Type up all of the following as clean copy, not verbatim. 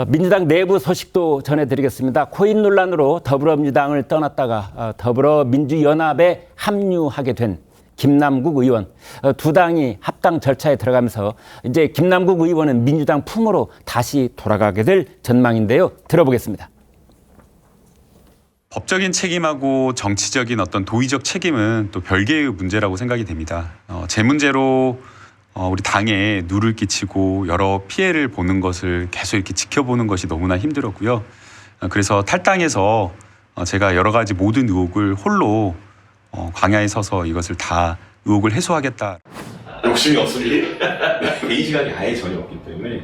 민주당 내부 소식도 전해드리겠습니다. 코인 논란으로 더불어민주당을 떠났다가 더불어민주연합에 합류하게 된 김남국 의원. 두 당이 합당 절차에 들어가면서 이제 김남국 의원은 민주당 품으로 다시 돌아가게 될 전망인데요. 들어보겠습니다. 법적인 책임하고 정치적인 어떤 도의적 책임은 또 별개의 문제라고 생각이 됩니다. 제 문제로 우리 당에 누를 끼치고 여러 피해를 보는 것을 계속 이렇게 지켜보는 것이 너무나 힘들었고요. 그래서 탈당해서 제가 여러 가지 모든 의혹을 홀로 광야에 서서 이것을 다 의혹을 해소하겠다. 욕심이 없습니다. 개인 시간이 아예 전혀 없기 때문에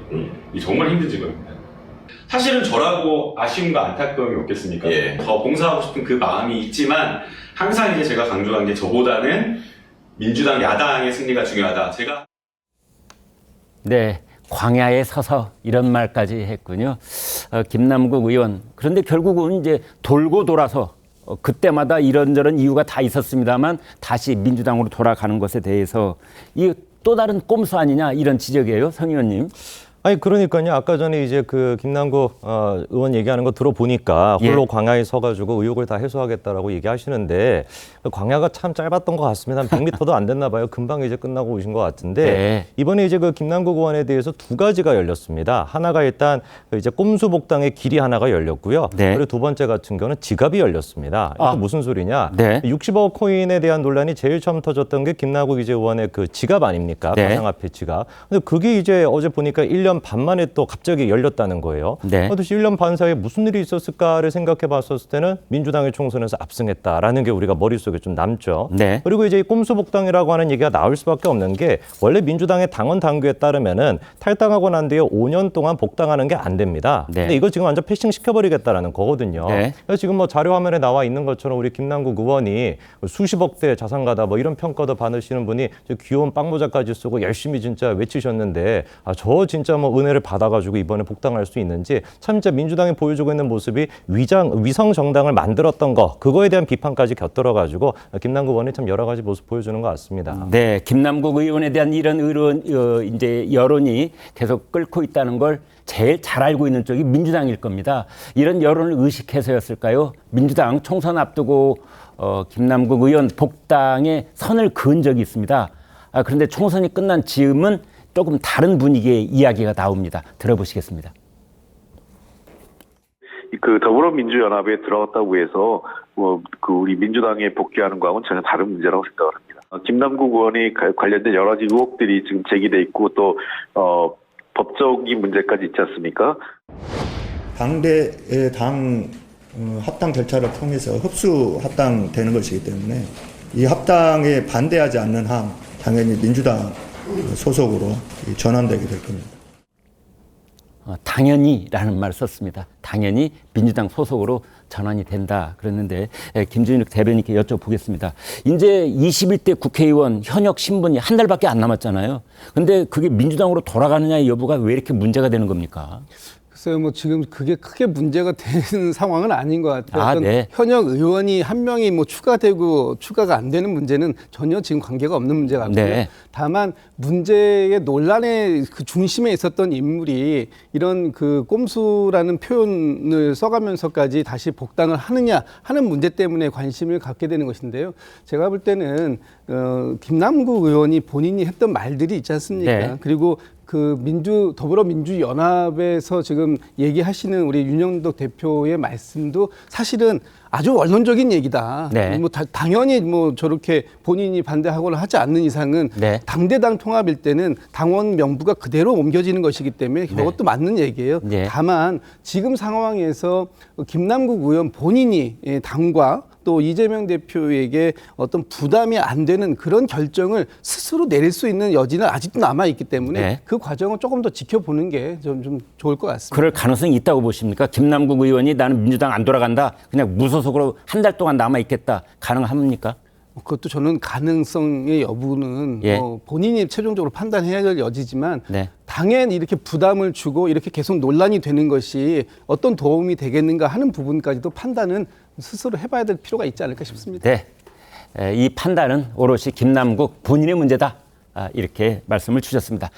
정말 힘든 직업입니다. 사실은 저라고 아쉬움과 안타까움이 없겠습니까? 예. 더 봉사하고 싶은 그 마음이 있지만 항상 이제 제가 강조한 게 저보다는 민주당 야당의 승리가 중요하다. 네, 광야에 서서 이런 말까지 했군요. 김남국 의원. 그런데 결국은 이제 돌고 돌아서 그때마다 이런저런 이유가 다 있었습니다만 다시 민주당으로 돌아가는 것에 대해서 이 또 다른 꼼수 아니냐 이런 지적이에요, 성 의원님. 아니 그러니까요. 아까 전에 이제 그 김남국 의원 얘기하는 거 들어보니까 홀로 광야에 서가지고 의혹을 다 해소하겠다라고 얘기하시는데 광야가 참 짧았던 것 같습니다. 한 100m도 안 됐나 봐요. 금방 이제 끝나고 오신 것 같은데 네. 이번에 이제 그 김남국 의원에 대해서 두 가지가 열렸습니다. 하나가 일단 이제 꼼수 복당의 길이 하나가 열렸고요. 네. 그리고 두 번째 같은 경우는 지갑이 열렸습니다. 이게 무슨 소리냐? 네. 60억 코인에 대한 논란이 제일 처음 터졌던 게 김남국 이제 의원의 그 지갑 아닙니까? 네. 가상화폐 지갑. 근데 그게 이제 어제 보니까 1년 반 만에 또 갑자기 열렸다는 거예요. 네. 도대체 1년 반 사이에 무슨 일이 있었을까를 생각해 봤었을 때는 민주당의 총선에서 압승했다라는 게 우리가 머릿속에 좀 남죠. 네. 그리고 이제 꼼수 복당이라고 하는 얘기가 나올 수밖에 없는 게 원래 민주당의 당원 당규에 따르면은 탈당하고 난 뒤에 5년 동안 복당하는 게 안 됩니다. 네. 근데 이거 지금 완전 패싱 시켜버리겠다라는 거거든요. 네. 그래서 지금 뭐 자료 화면에 나와 있는 것처럼 우리 김남국 의원이 수십억대 자산가다 뭐 이런 평가도 받으시는 분이 귀여운 빵모자까지 쓰고 열심히 진짜 외치셨는데 저 진짜 뭐 은혜를 받아가지고 이번에 복당할 수 있는지 참 진짜 민주당이 보여주고 있는 모습이 위성 정당을 만들었던 거 그거에 대한 비판까지 곁들여가지고 김남국 의원이 참 여러 가지 모습 보여주는 것 같습니다. 네, 김남국 의원에 대한 이런 이제 여론이 계속 끓고 있다는 걸 제일 잘 알고 있는 쪽이 민주당일 겁니다. 이런 여론을 의식해서였을까요? 민주당 총선 앞두고 김남국 의원 복당에 선을 그은 적이 있습니다. 그런데 총선이 끝난 지금은 조금 다른 분위기의 이야기가 나옵니다. 들어보시겠습니다. 그 더불어민주연합에 들어갔다고 해서 그 우리 민주당에 복귀하는 거하고는 전혀 다른 문제라고 생각을 합니다. 김남국 의원이 관련된 여러 가지 의혹들이 지금 제기돼 있고 또 법적인 문제까지 있지 않습니까? 당대의 당 합당 절차를 통해서 흡수 합당되는 것이기 때문에 이 합당에 반대하지 않는 한 당연히 민주당 소속으로 전환되게 될 겁니다. 당연히라는 말을 썼습니다. 당연히 민주당 소속으로 전환이 된다 그랬는데 김준욱 대변인께 여쭤보겠습니다. 이제 21대 국회의원 현역 신분이 한 달밖에 안 남았잖아요. 근데 그게 민주당으로 돌아가느냐의 여부가 왜 이렇게 문제가 되는 겁니까? 글쎄요, 뭐 지금 그게 크게 문제가 되는 상황은 아닌 것 같아요. 네. 현역 의원이 한 명이 뭐 추가되고 추가가 안 되는 문제는 전혀 지금 관계가 없는 문제 같고요. 네. 다만 문제의 논란의 그 중심에 있었던 인물이 이런 그 꼼수라는 표현을 써가면서까지 다시 복당을 하느냐 하는 문제 때문에 관심을 갖게 되는 것인데요. 제가 볼 때는 김남국 의원이 본인이 했던 말들이 있지 않습니까? 네. 그리고 그 더불어민주연합에서 지금 얘기하시는 우리 윤영덕 대표의 말씀도 사실은 아주 원론적인 얘기다. 네. 뭐 당연히 뭐 저렇게 본인이 반대하거나 하지 않는 이상은 네. 당대당 통합일 때는 당원 명부가 그대로 옮겨지는 것이기 때문에 그것도 네. 맞는 얘기예요. 네. 다만 지금 상황에서 김남국 의원 본인이 당과 또 이재명 대표에게 어떤 부담이 안 되는 그런 결정을 스스로 내릴 수 있는 여지는 아직도 남아있기 때문에 네. 그 과정을 조금 더 지켜보는 게 좀 좋을 것 같습니다. 그럴 가능성이 있다고 보십니까? 김남국 의원이 나는 민주당 안 돌아간다. 그냥 무소속으로 한 달 동안 남아있겠다. 가능합니까? 그것도 저는 가능성의 여부는 예. 본인이 최종적으로 판단해야 될 여지지만 네. 당에 이렇게 부담을 주고 이렇게 계속 논란이 되는 것이 어떤 도움이 되겠는가 하는 부분까지도 판단은 스스로 해봐야 될 필요가 있지 않을까 싶습니다. 네, 이 판단은 오롯이 김남국 본인의 문제다. 이렇게 말씀을 주셨습니다.